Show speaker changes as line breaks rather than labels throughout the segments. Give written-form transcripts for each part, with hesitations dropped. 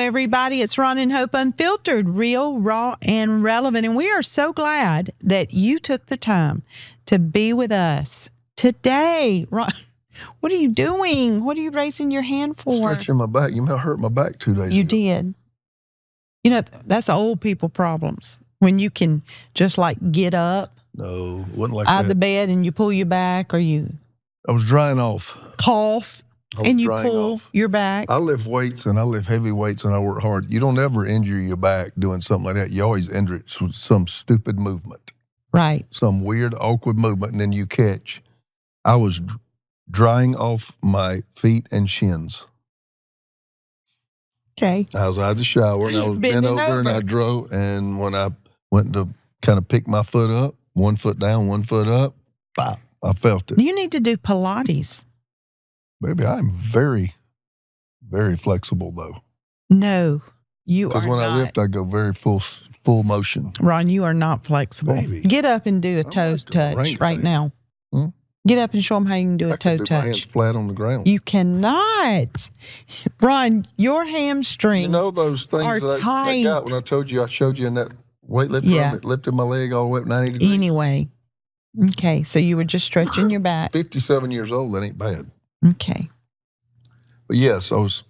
everybody. It's Ron and Hope Unfiltered, real, raw, and relevant. And we are so glad that you took the time to be with us today. Ron, what are you doing? What are you raising your hand for?
Stretching my back. You might have hurt my back 2 days ago.
You did. You know, that's old people problems. When you can just like get up.
No, it wasn't like
out
that.
of the bed and you pull your back, or you
I was drying off.
Cough and you pull
off.
your back.
I lift weights and I lift heavy weights and I work hard. You don't ever injure your back doing something like that. You always injure it with some stupid movement.
Right.
Some weird, awkward movement, and then you catch. I was drying off my feet and shins.
Okay.
I was out of the shower and I was bent over and I drove. And when I went to kind of pick my foot up, 1 foot down, 1 foot up, pop, I felt it.
You need to do Pilates.
Baby, I'm very, very flexible though.
No, you are not.
Because when I lift, I go very full motion.
Ron, you are not flexible.
Baby.
Get up and do a toe touch right now. Get up and show them how you can do a toe touch.
My hands flat on the ground.
You cannot. Ron, your hamstrings
You know those things that I got when I told you I showed you in that weightlifter that lifted my leg all the way up 90 degrees?
Anyway. Okay, so you were just stretching your back.
57 years old, that ain't bad.
Okay.
But yes, I was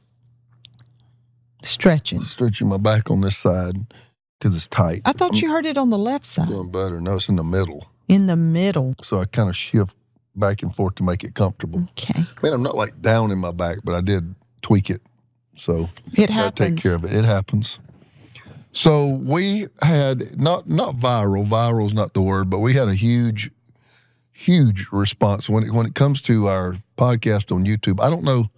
stretching
my back on this side because it's tight.
I thought you heard it on the left side.
Doing better. No, it's in the middle.
In the middle.
So I kind of shift back and forth to make it comfortable.
Okay.
I mean, I'm not like down in my back, but I did tweak it. So
it happens.
I take care of it. It happens. So we had, not viral's not the word, but we had a huge response when it comes to our podcast on YouTube. I don't know.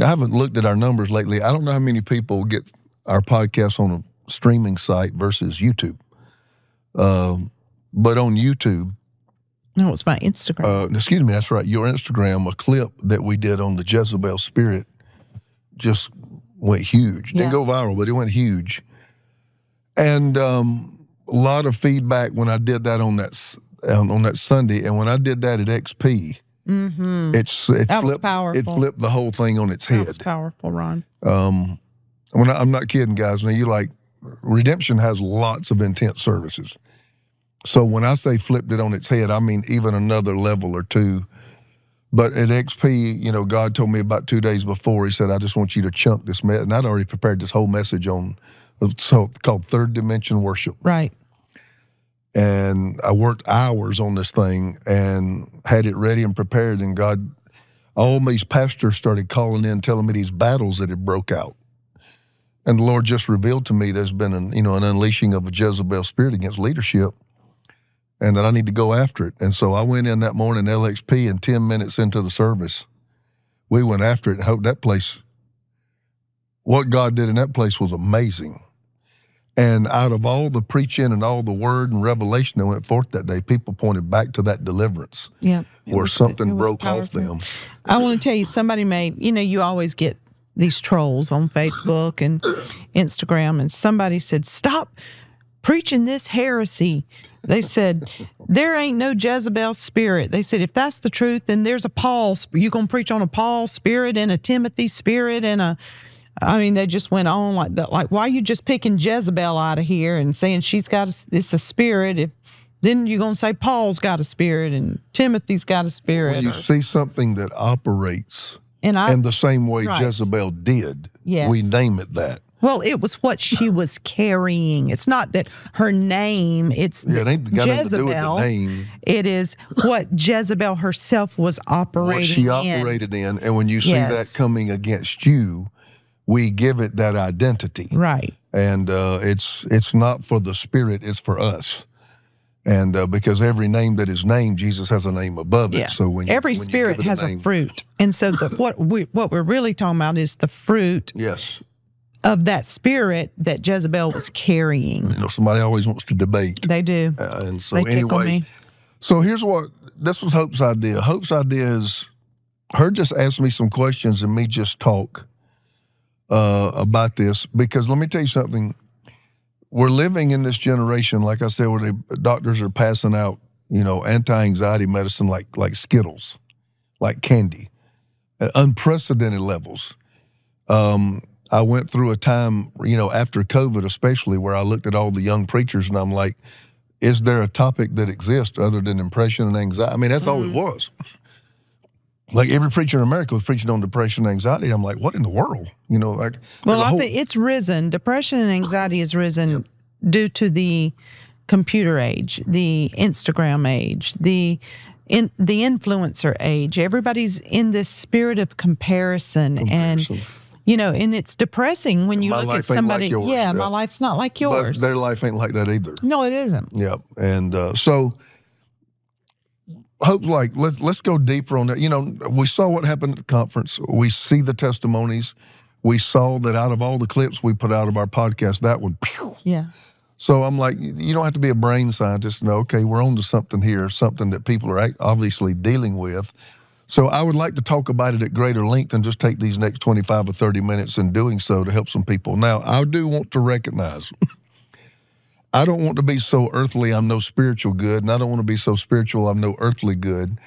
I haven't looked at our numbers lately. I don't know how many people get our podcast on a streaming site versus YouTube. But on YouTube.
No, it's my Instagram.
Excuse me, that's right. Your Instagram, a clip that we did on the Jezebel spirit just went huge. Didn't go viral, but it went huge. And a lot of feedback when I did that on that Sunday, and when I did that at XP, it
was powerful.
It flipped the whole thing on its head.
That was powerful, Ron.
I'm not kidding, guys. Now Redemption has lots of intense services. So when I say flipped it on its head, I mean even another level or two. But at XP, God told me about 2 days before. He said, "I just want you to chunk this message." And I'd already prepared this whole message on. It's called Third Dimension Worship.
Right.
And I worked hours on this thing and had it ready and prepared. And God, all these pastors started calling in, telling me these battles that had broke out. And the Lord just revealed to me there's been an unleashing of a Jezebel spirit against leadership, and that I need to go after it. And so I went in that morning, LXP, and 10 minutes into the service, we went after it and hoped that place, what God did in that place was amazing. And out of all the preaching and all the word and revelation that went forth that day, people pointed back to that deliverance where something broke off them.
I want to tell you, somebody you always get these trolls on Facebook and Instagram, and somebody said, "Stop preaching this heresy." They said, "There ain't no Jezebel spirit." They said, "If that's the truth, then there's a Paul. You going to preach on a Paul spirit and a Timothy spirit and a..." I mean, they just went on like that. Like, why are you just picking Jezebel out of here and saying it's a spirit? Then you're going to say Paul's got a spirit and Timothy's got a spirit.
When you see something that operates in the same way Jezebel did, we name it that.
Well, it was what she was carrying. It's not that her name, it's
it ain't got nothing to do with the name.
It is what Jezebel herself was operating in.
What she operated in. And when you see that coming against you, we give it that identity.
Right.
And it's not for the spirit, it's for us. And because every name that is named, Jesus has a name above it. So when
every spirit has a fruit. And so what we're really talking about is the fruit of that spirit that Jezebel was carrying.
Somebody always wants to debate.
They do.
And so anyway, so here's this was Hope's idea. Hope's idea is her just ask me some questions and me just talk about this, because let me tell you something. We're living in this generation, like I said, where the doctors are passing out, anti-anxiety medicine like Skittles, like candy, at unprecedented levels. I went through a time, after COVID especially, where I looked at all the young preachers and I'm like, is there a topic that exists other than depression and anxiety? I mean, that's all it was. Like every preacher in America was preaching on depression and anxiety. I'm like, what in the world?
Well, I think it's risen. Depression and anxiety has risen due to the computer age, the Instagram age, the influencer age. Everybody's in this spirit of comparison. And it's depressing when you look at somebody. Like yours. Yeah, my life's not like yours.
But their life ain't like that either.
No, it isn't.
Yeah, and so hope let's go deeper on that. We saw what happened at the conference. We see the testimonies. We saw that out of all the clips we put out of our podcast, that one. Pew.
Yeah.
So I'm like, you don't have to be a brain scientist to know, okay, we're on to something here, something that people are obviously dealing with. So I would like to talk about it at greater length and just take these next 25 or 30 minutes in doing so to help some people. Now, I do want to recognize, I don't want to be so earthly I'm no spiritual good, and I don't want to be so spiritual I'm no earthly good.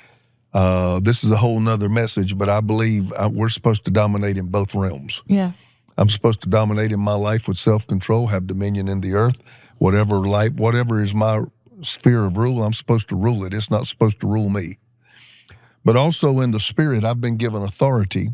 This is a whole nother message, but I believe we're supposed to dominate in both realms.
Yeah.
I'm supposed to dominate in my life with self-control, have dominion in the earth. Whatever is my sphere of rule, I'm supposed to rule it. It's not supposed to rule me. But also in the spirit, I've been given authority.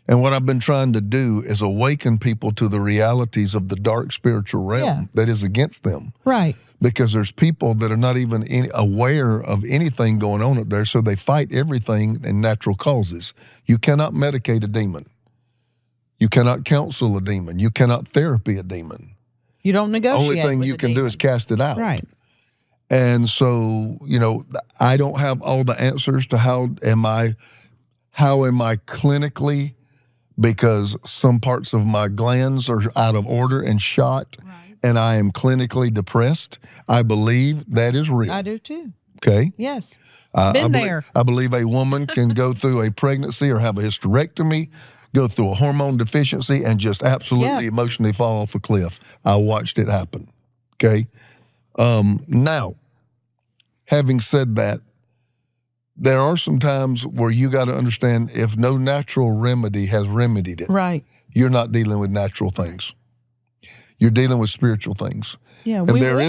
And what I've been trying to do is awaken people to the realities of the dark spiritual realm that is against them.
Right.
Because there's people that are not even aware of anything going on up there, so they fight everything in natural causes. You cannot medicate a demon. You cannot counsel a demon. You cannot therapy a demon.
You don't negotiate.
Only thing you can do is cast it out.
Right.
And so, I don't have all the answers to how am I clinically, because some parts of my glands are out of order and shot, and I am clinically depressed. I believe that is real.
I do too.
Okay.
Yes.
Been there. I believe a woman can go through a pregnancy or have a hysterectomy, go through a hormone deficiency, and just absolutely emotionally fall off a cliff. I watched it happen. Okay. Now, having said that, there are some times where you got to understand if no natural remedy has remedied it,
right,
you're not dealing with natural things. You're dealing with spiritual things.
Yeah,
and there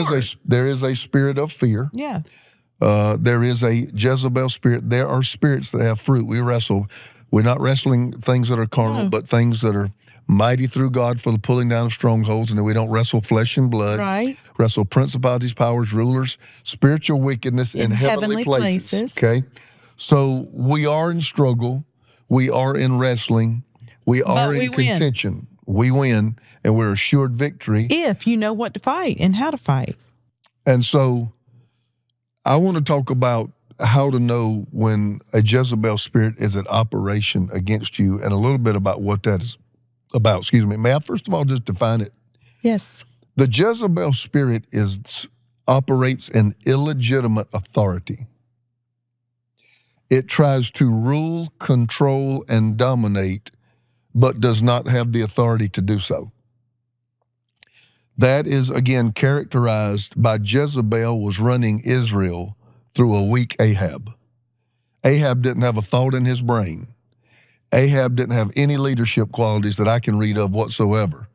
is a spirit of fear.
Yeah.
There is a Jezebel spirit. There are spirits that have fruit. We wrestle. We're not wrestling things that are carnal, but things that are mighty through God for the pulling down of strongholds, and then we don't wrestle flesh and blood.
Right.
Wrestle principalities, powers, rulers, spiritual wickedness in heavenly places. Okay? So we are in struggle. We are in wrestling. We are in contention. We win, and we're assured victory.
If you know what to fight and how to fight.
And so I want to talk about how to know when a Jezebel spirit is at operation against you, and a little bit about what that is about. Excuse me. May I first of all just define it?
Yes.
The Jezebel spirit operates in illegitimate authority. It tries to rule, control, and dominate, but does not have the authority to do so. That is, again, characterized by Jezebel was running Israel through a weak Ahab. Ahab didn't have a thought in his brain. Ahab didn't have any leadership qualities that I can read of whatsoever.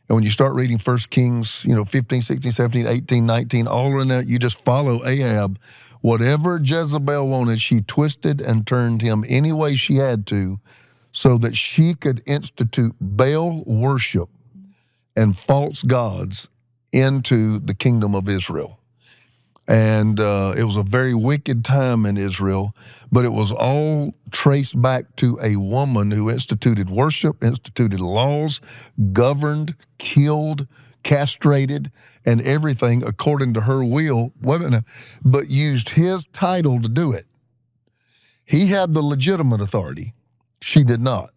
And when you start reading 1 Kings, 15, 16, 17, 18, 19, all in that, you just follow Ahab. Whatever Jezebel wanted, she twisted and turned him any way she had to so that she could institute Baal worship and false gods into the kingdom of Israel. And it was a very wicked time in Israel, but it was all traced back to a woman who instituted worship, instituted laws, governed, killed, castrated, and everything according to her will, but used his title to do it. He had the legitimate authority. She did not.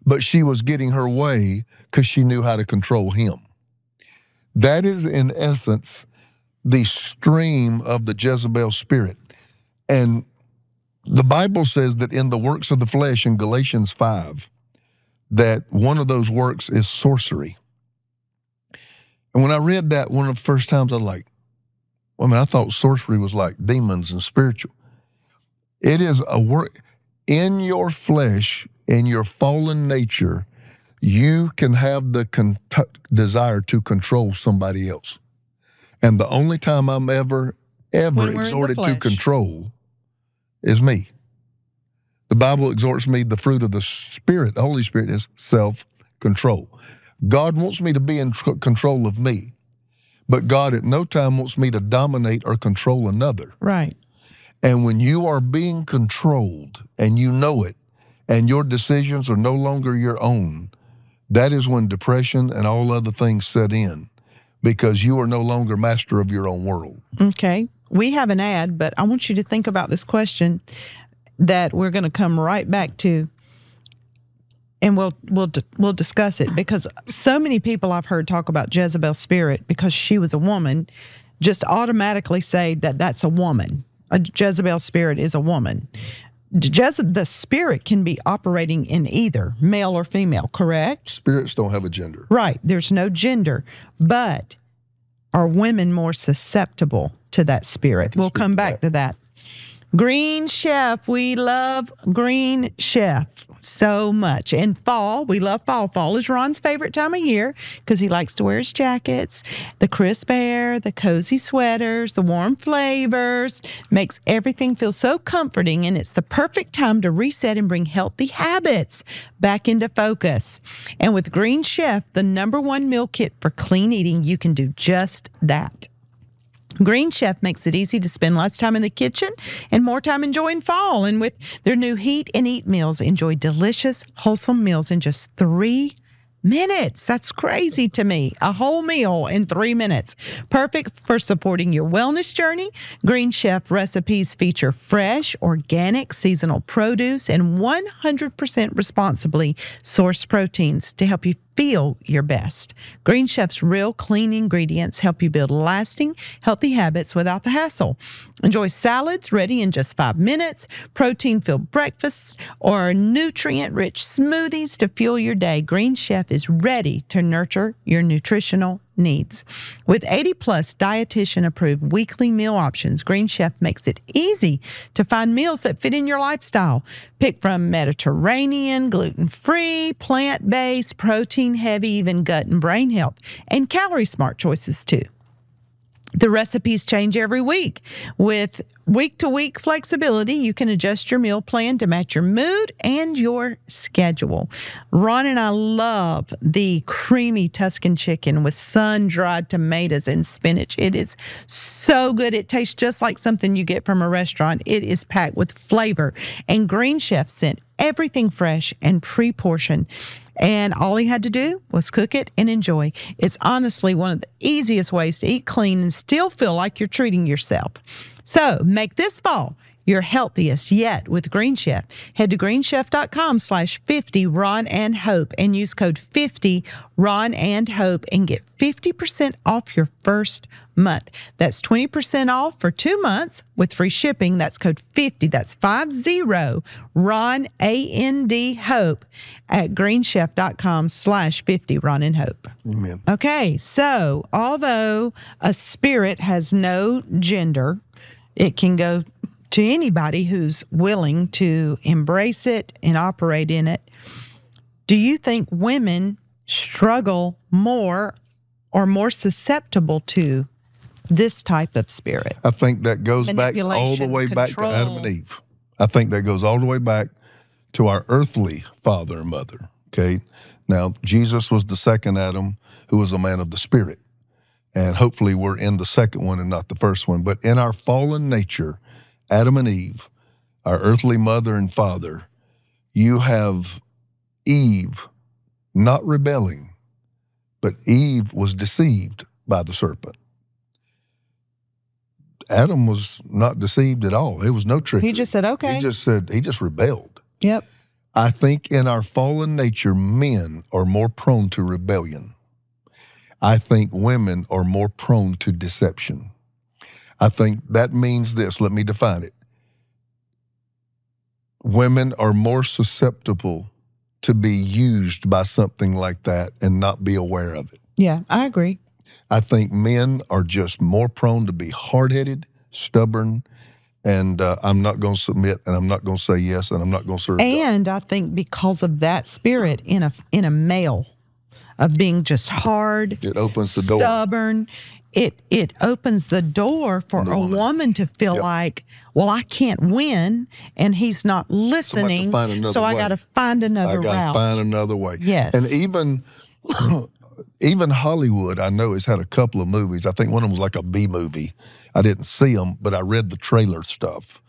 But she was getting her way because she knew how to control him. That is, in essence, the stream of the Jezebel spirit. And the Bible says that in the works of the flesh in Galatians 5, that one of those works is sorcery. And when I read that one of the first times, I was like, I thought sorcery was like demons and spiritual. It is a work in your flesh, in your fallen nature. You can have the desire to control somebody else. And the only time I'm ever exhorted to control is me. The Bible exhorts me, the fruit of the Spirit, the Holy Spirit, is self-control. God wants me to be in control of me, but God at no time wants me to dominate or control another.
Right.
And when you are being controlled and you know it, and your decisions are no longer your own, that is when depression and all other things set in, because you are no longer master of your own world.
Okay. We have an ad, but I want you to think about this question that we're going to come right back to, and we'll discuss it, because so many people I've heard talk about Jezebel's spirit, because she was a woman, just automatically say that that's a woman. A Jezebel spirit is a woman. The spirit can be operating in either male or female, correct?
Spirits don't have a gender.
Right. There's no gender. But are women more susceptible to that spirit? We'll come back to that. Green Chef. We love Green Chef so much. And fall, we love fall. Fall is Ron's favorite time of year because he likes to wear his jackets, the crisp air, the cozy sweaters, the warm flavors, makes everything feel so comforting, and it's the perfect time to reset and bring healthy habits back into focus. And with Green Chef, the #1 meal kit for clean eating, you can do just that. Green Chef makes it easy to spend less time in the kitchen and more time enjoying fall. And with their new Heat and Eat meals, enjoy delicious, wholesome meals in just 3 minutes. That's crazy to me. A whole meal in 3 minutes. Perfect for supporting your wellness journey. Green Chef recipes feature fresh, organic, seasonal produce and 100% responsibly sourced proteins to help you feel your best. Green Chef's real clean ingredients help you build lasting, healthy habits without the hassle. Enjoy salads ready in just 5 minutes, protein-filled breakfasts, or nutrient-rich smoothies to fuel your day. Green Chef is ready to nurture your nutritional needs. With 80-plus dietitian-approved weekly meal options, Green Chef makes it easy to find meals that fit in your lifestyle. Pick from Mediterranean, gluten-free, plant-based, protein-heavy, even gut and brain health, and calorie-smart choices too. The recipes change every week. With week-to-week flexibility, you can adjust your meal plan to match your mood and your schedule. Ron and I love the creamy Tuscan chicken with sun-dried tomatoes and spinach. It is so good. It tastes just like something you get from a restaurant. It is packed with flavor. And Green Chef sent everything fresh and pre-portioned. And all he had to do was cook it and enjoy. It's honestly one of the easiest ways to eat clean and still feel like you're treating yourself. So make this fall your healthiest yet with Green Chef. Head to greenchef.com/50 Ron and Hope and use code 50 Ron and Hope and get 50% off your first month. That's 20% off for 2 months with free shipping. That's code 50. That's 50 Ron and Hope at greenchef.com/50 Ron and Hope.
Amen.
Okay, so although a spirit has no gender, it can go to anybody who's willing to embrace it and operate in it. Do you think women struggle more or more susceptible to this type of spirit?
I think that goes back all the way back to Adam and Eve. I think that goes all the way back to our earthly father and mother, okay? Now, Jesus was the second Adam who was a man of the spirit. And hopefully we're in the second one and not the first one. But in our fallen nature, Adam and Eve, our earthly mother and father, you have Eve not rebelling, but Eve was deceived by the serpent. Adam was not deceived at all. It was no trickery.
He just said, okay.
He just rebelled.
Yep.
I think in our fallen nature, men are more prone to rebellion. I think women are more prone to deception. I think that means this. Let me define it. Women are more susceptible to be used by something like that and not be aware of it.
Yeah, I agree.
I think men are just more prone to be hard-headed, stubborn, And I'm not going to submit, and I'm not going to say yes, and I'm not going to serve God.
And I think because of that spirit in a male of being just hard,
It opens the door.
stubborn, it opens the door for a woman to feel like, well, I can't win, and he's not listening, so I got to find another route.
I got to find another way.
Yes.
And even Hollywood, I know, has had a couple of movies. I think one of them was like a B movie. I didn't see them, but I read the trailer stuff.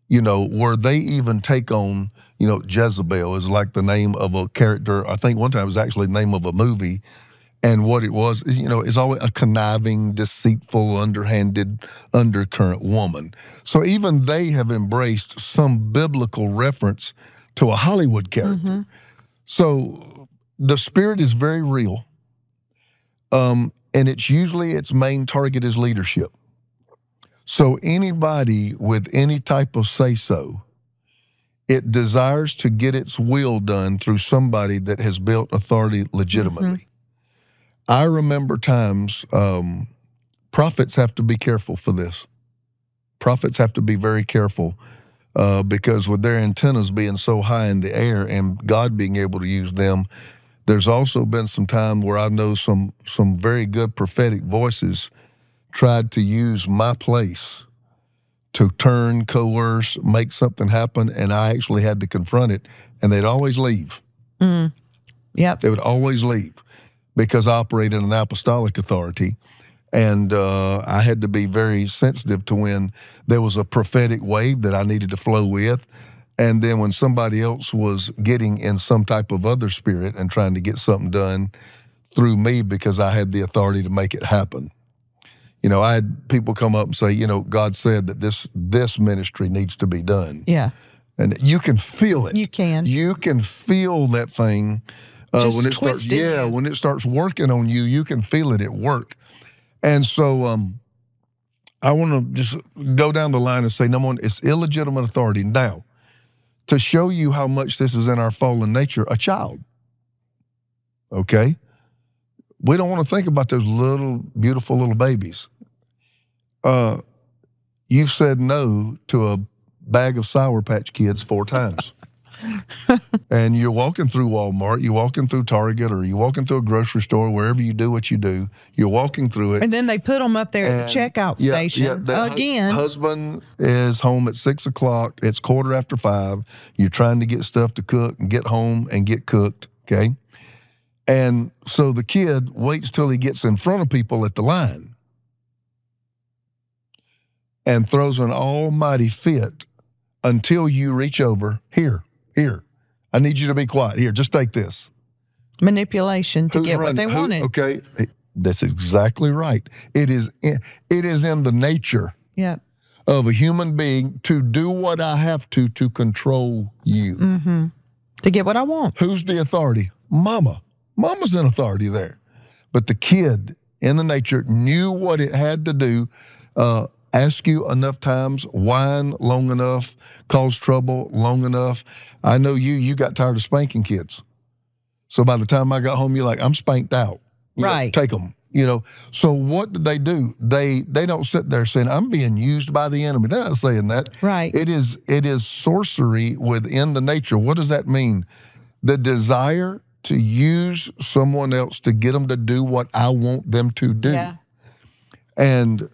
Where they even take on, Jezebel is like the name of a character. I think one time it was actually the name of a movie. And what it was, is always a conniving, deceitful, underhanded, undercurrent woman. So even they have embraced some biblical reference to a Hollywood character. Mm-hmm. So the spirit is very real. And its main target is leadership. So anybody with any type of say-so, it desires to get its will done through somebody that has built authority legitimately. Mm-hmm. I remember times, prophets have to be careful for this. Prophets have to be very careful because with their antennas being so high in the air and God being able to use them, there's also been some time where I know some very good prophetic voices tried to use my place to turn, coerce, make something happen, and I actually had to confront it, and they'd always leave.
Mm. Yep.
They would always leave because I operate in an apostolic authority, and I had to be very sensitive to when there was a prophetic wave that I needed to flow with, and then when somebody else was getting in some type of other spirit and trying to get something done through me because I had the authority to make it happen. I had people come up and say, God said that this ministry needs to be done.
Yeah.
And you can feel it.
You can.
You can feel that thing when it starts. Yeah, when it starts working on you, you can feel it at work. And so I want to just go down the line and say, number one, it's illegitimate authority. Now, to show you how much this is in our fallen nature, a child. Okay? We don't want to think about those little, beautiful little babies. You've said no to a bag of Sour Patch Kids 4 times. And you're walking through Walmart, you're walking through Target, or you're walking through a grocery store, wherever you do what you do, you're walking through it.
And then they put them up there at the checkout station. Again.
Husband is home at 6 o'clock, it's 5:15. You're trying to get stuff to cook and get home and get cooked, okay? And so the kid waits till he gets in front of people at the line and throws an almighty fit until you reach over, here, I need you to be quiet. Here, just take this.
Manipulation to get what they wanted.
Okay, that's exactly right. It is in the nature of a human being to do what I have to control you.
Mm-hmm. To get what I want.
Who's the authority? Mama. Mama's in authority there. But the kid in the nature knew what it had to do, ask you enough times, whine long enough, cause trouble long enough. I know you got tired of spanking kids. So by the time I got home, you're like, I'm spanked out.
Right.
Take them. So what did they do? They don't sit there saying, I'm being used by the enemy. They're not saying that.
Right.
It is sorcery within the nature. What does that mean? The desire to use someone else to get them to do what I want them to do.
Yeah.
And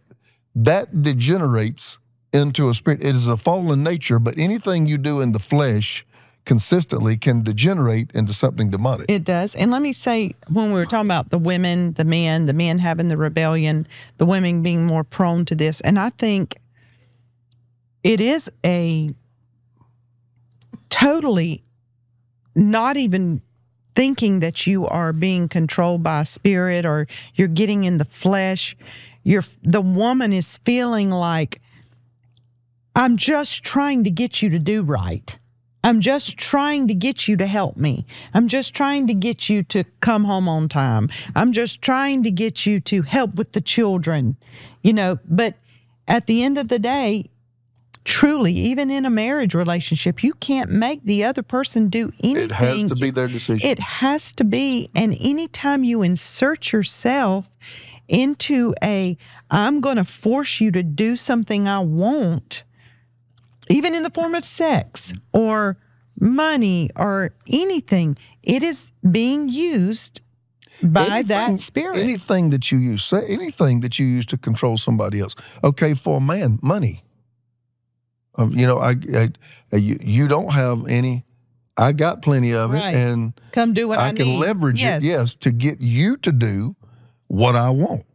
that degenerates into a spirit. It is a fallen nature, but anything you do in the flesh consistently can degenerate into something demonic.
It does. And let me say, when we were talking about the women, the men having the rebellion, the women being more prone to this, and I think it is a totally not even thinking that you are being controlled by a spirit or you're getting in the flesh. The woman is feeling like, I'm just trying to get you to do right. I'm just trying to get you to help me. I'm just trying to get you to come home on time. I'm just trying to get you to help with the children, but at the end of the day, truly, even in a marriage relationship, you can't make the other person do anything.
It has to be their decision.
It has to be. And anytime you insert yourself into I'm going to force you to do something I want, even in the form of sex or money or anything. It is being used by that spirit.
Anything that you use, say anything that you use to control somebody else. Okay, for a man, money. You know, you don't have any. I got plenty of it, and
come do what I need.
I can leverage it, yes, to get you to do what I want.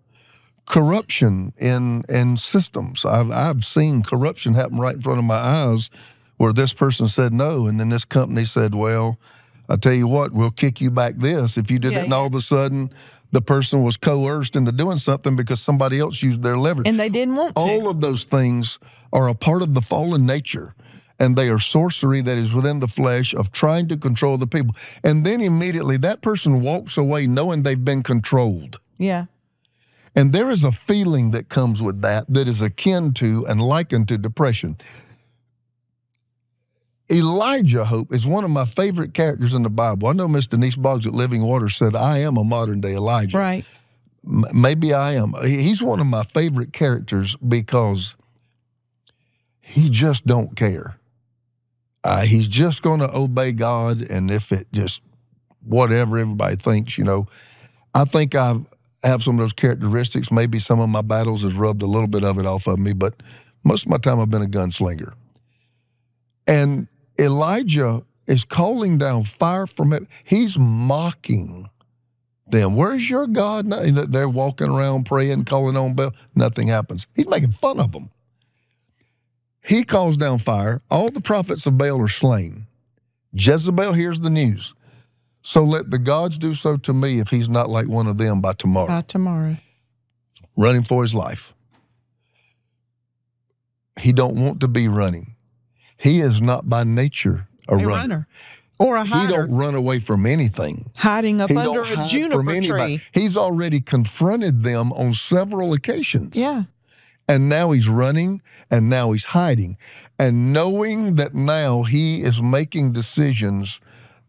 Corruption in systems. I've seen corruption happen right in front of my eyes, where this person said no, and then this company said, "Well, I tell you what, we'll kick you back this if you did it." And all of a sudden, the person was coerced into doing something because somebody else used their leverage,
and they didn't want to.
All of those things are a part of the fallen nature. And they are sorcery that is within the flesh of trying to control the people. And then immediately that person walks away knowing they've been controlled.
Yeah.
And there is a feeling that comes with that is akin to and likened to depression. Elijah, Hope, is one of my favorite characters in the Bible. I know Miss Denise Boggs at Living Water said, I am a modern-day Elijah.
Right.
Maybe I am. He's one of my favorite characters because he just don't care. He's just going to obey God, and if it just, whatever everybody thinks, you know. I think I have some of those characteristics. Maybe some of my battles has rubbed a little bit of it off of me, but most of my time I've been a gunslinger. And Elijah is calling down fire from it. He's mocking them. Where's your God? They're walking around praying, calling on Baal. Nothing happens. He's making fun of them. He calls down fire. All the prophets of Baal are slain. Jezebel hears the news. So let the gods do so to me if he's not like one of them by tomorrow.
By tomorrow.
Running for his life. He don't want to be running. He is not by nature a runner.
Or a hider.
He don't run away from anything.
Hiding up under a juniper tree.
He's already confronted them on several occasions.
Yeah.
And now he's running, and now he's hiding. And knowing that now he is making decisions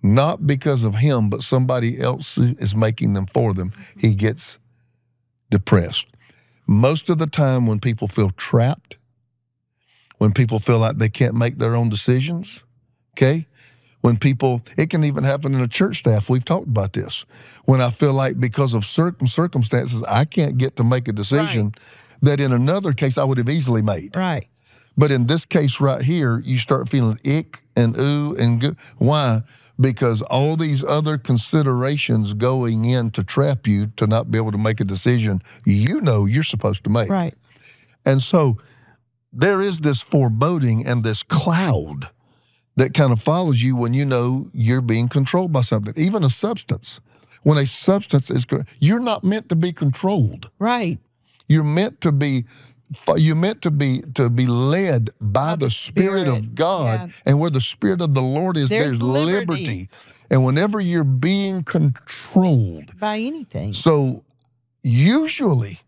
not because of him, but somebody else is making them for them, he gets depressed. Most of the time when people feel trapped, when people feel like they can't make their own decisions, okay? When people, it can even happen in a church staff. We've talked about this. When I feel like because of certain circumstances, I can't get to make a decision that in another case I would have easily made.
Right.
But in this case right here, you start feeling ick and ooh and good. Why? Because all these other considerations going in to trap you to not be able to make a decision you know you're supposed to make.
Right.
And so there is this foreboding and this cloud that kind of follows you when you know you're being controlled by something, even a substance. When a substance is, you're not meant to be controlled.
Right.
You're meant to be led by the Spirit of God. Yeah. And where the Spirit of the Lord is, there's liberty. And whenever you're being controlled
by anything.
So usually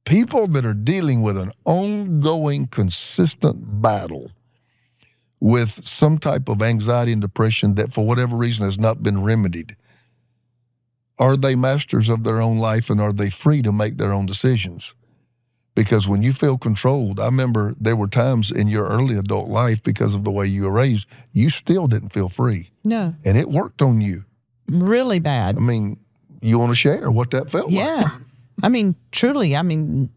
people that are dealing with an ongoing, consistent battle with some type of anxiety and depression that for whatever reason has not been remedied, are they masters of their own life, and are they free to make their own decisions? Because when you feel controlled, I remember there were times in your early adult life, because of the way you were raised, you still didn't feel free.
No.
And it worked on you.
Really bad.
I mean, you want to share what that felt like?
Yeah. I mean, truly,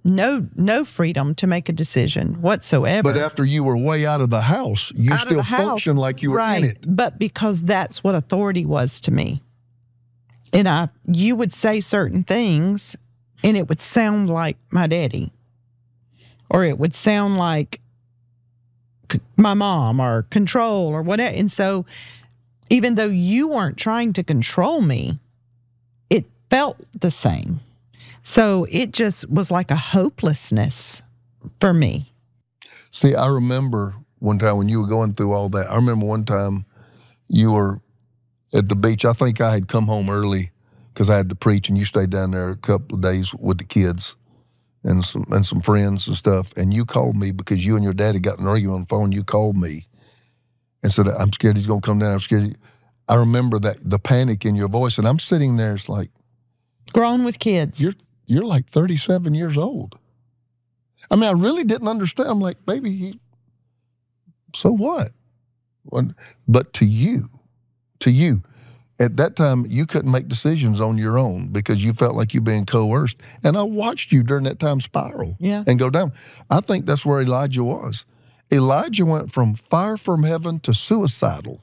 no freedom to make a decision whatsoever.
But after you were way out of the house, you still functioned like you were in it.
But because that's what authority was to me. And you would say certain things, and it would sound like my daddy. Or it would sound like my mom, or control, or whatever. And so even though you weren't trying to control me, it felt the same. So it just was like a hopelessness for me.
See, I remember one time when you were going through all that. I remember one time you were at the beach. I think I had come home early because I had to preach, and you stayed down there a couple of days with the kids and some friends and stuff. And you called me because you and your daddy got in an argument on the phone. You called me and said, I'm scared he's going to come down. I'm scared. I remember the panic in your voice, and I'm sitting there. It's like,
grown with kids.
You're like 37 years old. I mean, I really didn't understand. I'm like, baby, So what? But to you, at that time, you couldn't make decisions on your own because you felt like you were being coerced. And I watched you during that time spiral and go down. I think that's where Elijah was. Elijah went from fire from heaven to suicidal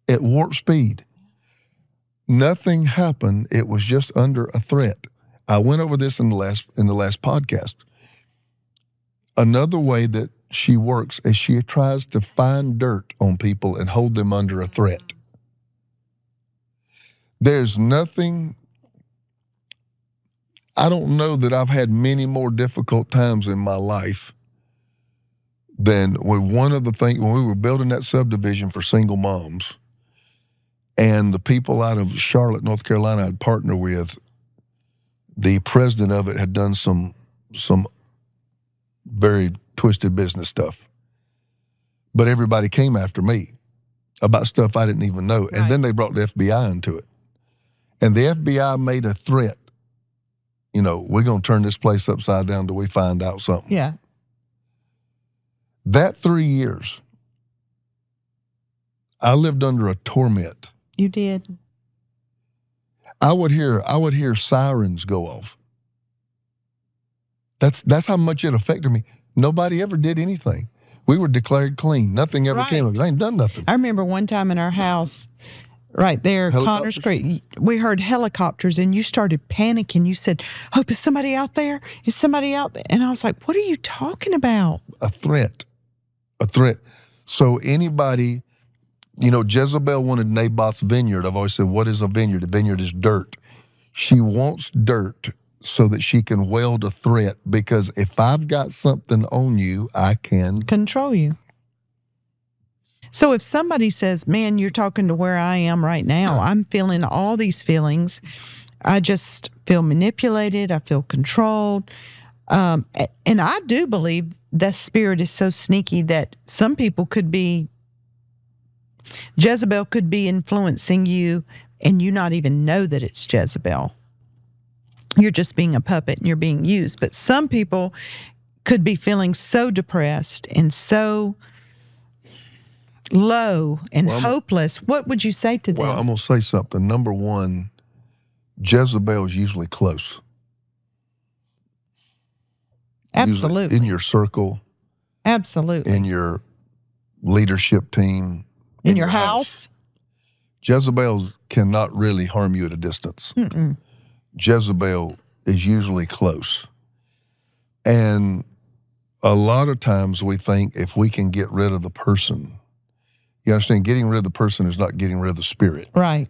at warp speed. Nothing happened. It was just under a threat. I went over this in the last podcast. Another way that she works is she tries to find dirt on people and hold them under a threat. There's nothing, I don't know that I've had many more difficult times in my life than when one of the things, when we were building that subdivision for single moms, and the people out of Charlotte, North Carolina I'd partner with, the president of it had done some very twisted business stuff. But everybody came after me about stuff I didn't even know. And then they brought the FBI into it. And the FBI made a threat. You know, we're going to turn this place upside down till we find out something.
Yeah.
That 3 years, I lived under a torment.
You did.
I would hear sirens go off. That's how much it affected me. Nobody ever did anything. We were declared clean. Nothing ever came of it. I ain't done nothing.
I remember one time in our house, right there, Connors Creek, we heard helicopters and you started panicking. You said, "Hope, is somebody out there? Is somebody out there?" And I was like, "What are you talking about?"
A threat. A threat. So anybody, you know, Jezebel wanted Naboth's vineyard. I've always said, what is a vineyard? A vineyard is dirt. She wants dirt so that she can weld a threat, because if I've got something on you, I can
control you. So if somebody says, "Man, you're talking to where I am right now. I'm feeling all these feelings. I just feel manipulated. I feel controlled." And I do believe the spirit is so sneaky that some people could be, Jezebel could be influencing you and you not even know that it's Jezebel. You're just being a puppet and you're being used. But some people could be feeling so depressed and so low and hopeless. What would you say to them?
Well, I'm going to say something. Number one, Jezebel is usually close.
Absolutely.
Usually in your circle.
Absolutely.
In your leadership team.
In your house.
Jezebel cannot really harm you at a distance.
Mm-mm.
Jezebel is usually close. And a lot of times we think if we can get rid of the person, you understand, getting rid of the person is not getting rid of the spirit.
Right.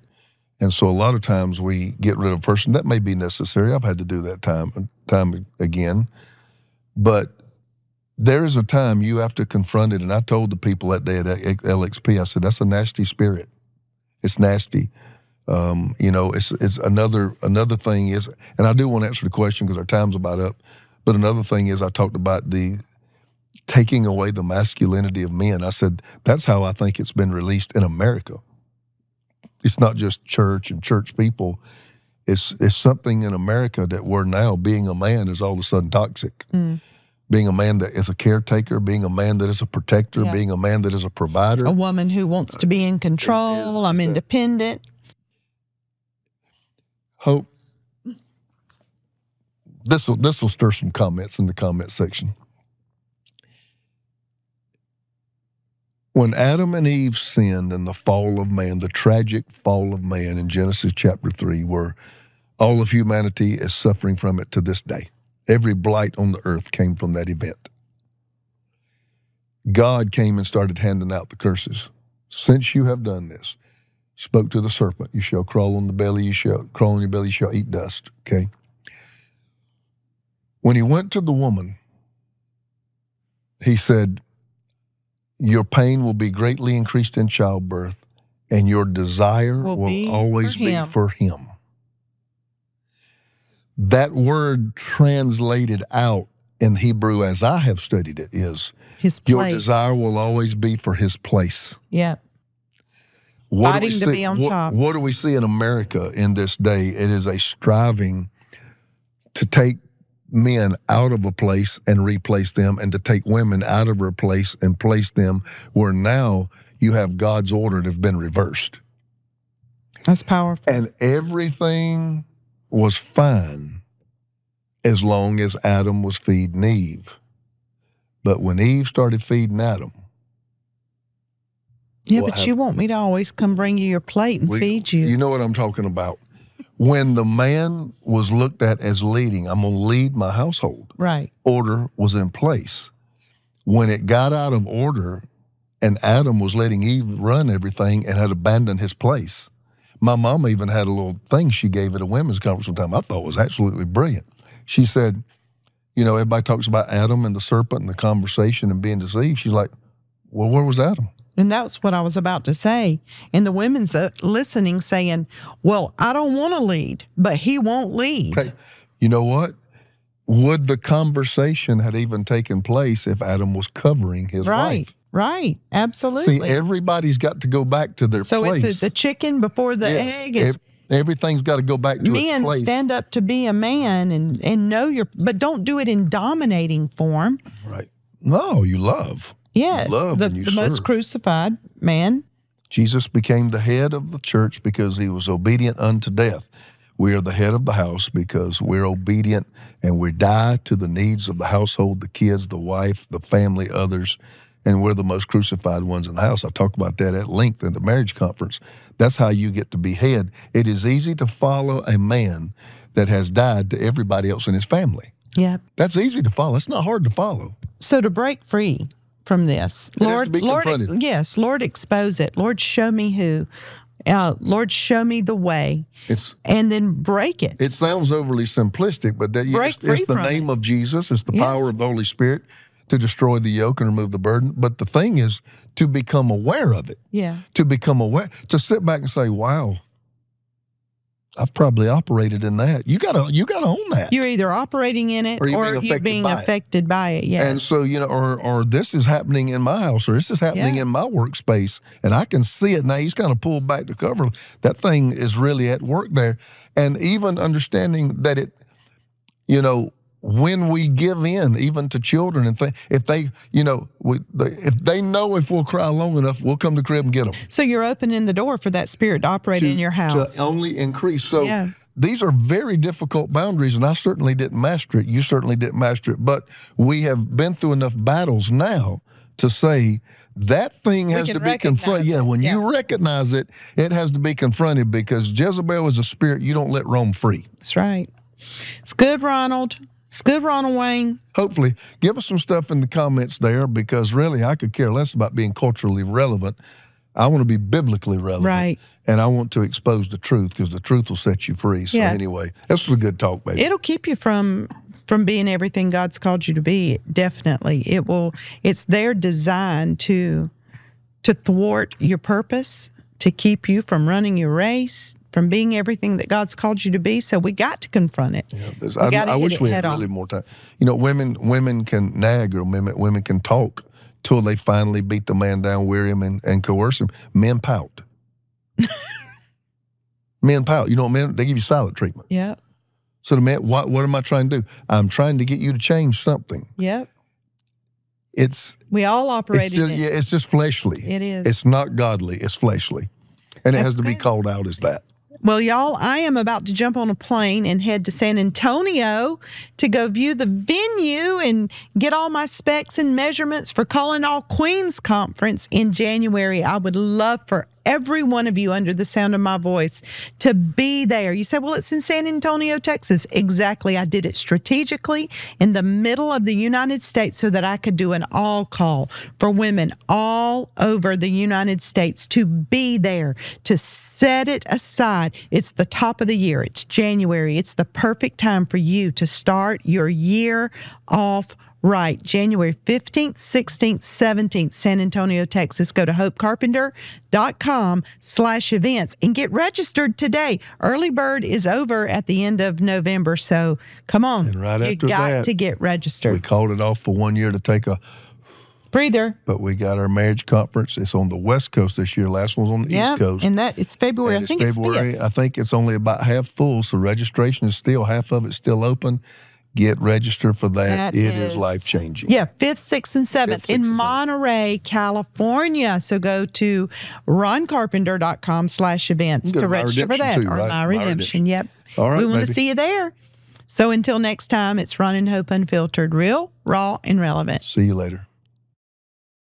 And so a lot of times we get rid of a person. That may be necessary. I've had to do that time again. But there is a time you have to confront it. And I told the people that day at LXP, I said, that's a nasty spirit. It's nasty. You know, it's another thing is, and I do want to answer the question because our time's about up, but another thing is I talked about the taking away the masculinity of men. I said, that's how I think it's been released in America. It's not just church and church people. It's something in America that we're now, being a man is all of a sudden toxic. Mm. Being a man that is a caretaker, being a man that is a protector, being a man that is a provider.
A woman who wants to be in control. I'm independent.
Hope. This will stir some comments in the comment section. When Adam and Eve sinned in the fall of man, the tragic fall of man in Genesis chapter 3, where all of humanity is suffering from it to this day. Every blight on the earth came from that event. God came and started handing out the curses. Since you have done this, spoke to the serpent, you shall crawl on the belly, you shall crawl on your belly, you shall eat dust, okay? When he went to the woman, he said, your pain will be greatly increased in childbirth, and your desire will always be for him. That word translated out in Hebrew, as I have studied it, is
his place.
Your desire will always be for his place.
Yeah.
Fighting
to be on top.
What do we see in America in this day? It is a striving to take men out of a place and replace them, and to take women out of her place and place them where now you have God's order that have been reversed.
That's powerful.
And everything was fine as long as Adam was feeding Eve. But when Eve started feeding Adam,
yeah, but you want me to always come bring you your plate and feed you.
You know what I'm talking about. When the man was looked at as leading, I'm going to lead my household.
Right.
Order was in place. When it got out of order and Adam was letting Eve run everything and had abandoned his place, my mom even had a little thing she gave at a women's conference one time I thought was absolutely brilliant. She said, you know, everybody talks about Adam and the serpent and the conversation and being deceived. She's like, well, where was Adam?
And that's what I was about to say. And the women's listening saying, well, I don't want to lead, but he won't lead.
Hey, you know what? Would the conversation had even taken place if Adam was covering his wife?
Right. Absolutely.
See, everybody's got to go back to their place.
So it's the chicken before the egg.
Everything's got to go back to its place.
Men, stand up to be a man and know but don't do it in dominating form.
Right. No, you love.
Yes,
love
the most crucified man.
Jesus became the head of the church because he was obedient unto death. We are the head of the house because we're obedient and we die to the needs of the household, the kids, the wife, the family, others, and we're the most crucified ones in the house. I talk about that at length at the marriage conference. That's how you get to be head. It is easy to follow a man that has died to everybody else in his family.
Yeah.
That's easy to follow. It's not hard to follow.
So to break free from this,
Lord,
yes, Lord, expose it. Lord, show me who. Lord, show me the way. And then break it.
It sounds overly simplistic, but it's the name of Jesus. It's the power of the Holy Spirit to destroy the yoke and remove the burden. But the thing is to become aware of it.
Yeah.
To become aware, to sit back and say, wow, I've probably operated in that. You gotta own that.
You're either operating in it or you're being affected by it. Yes.
And so, you know, or this is happening in my house, or this is happening in my workspace, and I can see it now. He's kind of pulled back the cover. That thing is really at work there. And even understanding that it, you know, when we give in, even to children, and if they, you know, if they know if we'll cry long enough, we'll come to the crib and get them.
So you're opening the door for that spirit to operate in your house.
To only increase. So these are very difficult boundaries, and I certainly didn't master it. You certainly didn't master it. But we have been through enough battles now to say that thing has to be confronted. Yeah, when you recognize it, it has to be confronted, because Jezebel is a spirit you don't let roam free.
That's right. It's good, Ronald. It's good, Ronald Wayne.
Hopefully. Give us some stuff in the comments there, because really I could care less about being culturally relevant. I want to be biblically relevant.
Right.
And I want to expose the truth, because the truth will set you free. So anyway, this was a good talk, baby.
It'll keep you from being everything God's called you to be. Definitely. It will. It's their design to thwart your purpose, to keep you from running your race, from being everything that God's called you to be. So we got to confront it.
Yeah, I wish we had really more time. You know, women can nag, or women can talk till they finally beat the man down, weary him, and coerce him. Men pout. Men pout. You know what men, they give you silent treatment.
Yeah.
So the man, what am I trying to do? I'm trying to get you to change something.
Yep.
We
all operate in it.
Yeah, it's just fleshly.
It is.
It's not godly. It's fleshly. And it has to be called out as that.
Well, y'all, I am about to jump on a plane and head to San Antonio to go view the venue and get all my specs and measurements for Calling All Queens Conference in January. I would love for every one of you under the sound of my voice to be there. You say, well, it's in San Antonio, Texas. Exactly. I did it strategically in the middle of the United States so that I could do an all call for women all over the United States to be there, to set it aside. It's the top of the year. It's January. It's the perfect time for you to start your year off right. January 15th, 16th, 17th, San Antonio, Texas. Go to hopecarpenter.com/events and get registered today. Early bird is over at the end of November, so come on.
And right after
you got to get registered.
We called it off for 1 year to take a
breather.
But we got our marriage conference. It's on the West Coast this year. Last one's on the East Coast.
And it's February.
I think it's only about half full, so registration is still, half of it's still open. Get registered for that. It is
is
life-changing.
Yeah, 5th, 6th, and 7th in Monterey, California. So go to roncarpenter.com/events to register for that.
Too,
or
right?
My Redemption. Yep.
All right,
we want to
baby.
see you there. So until next time, it's Ron and Hope Unfiltered, real, raw, and relevant.
See you later.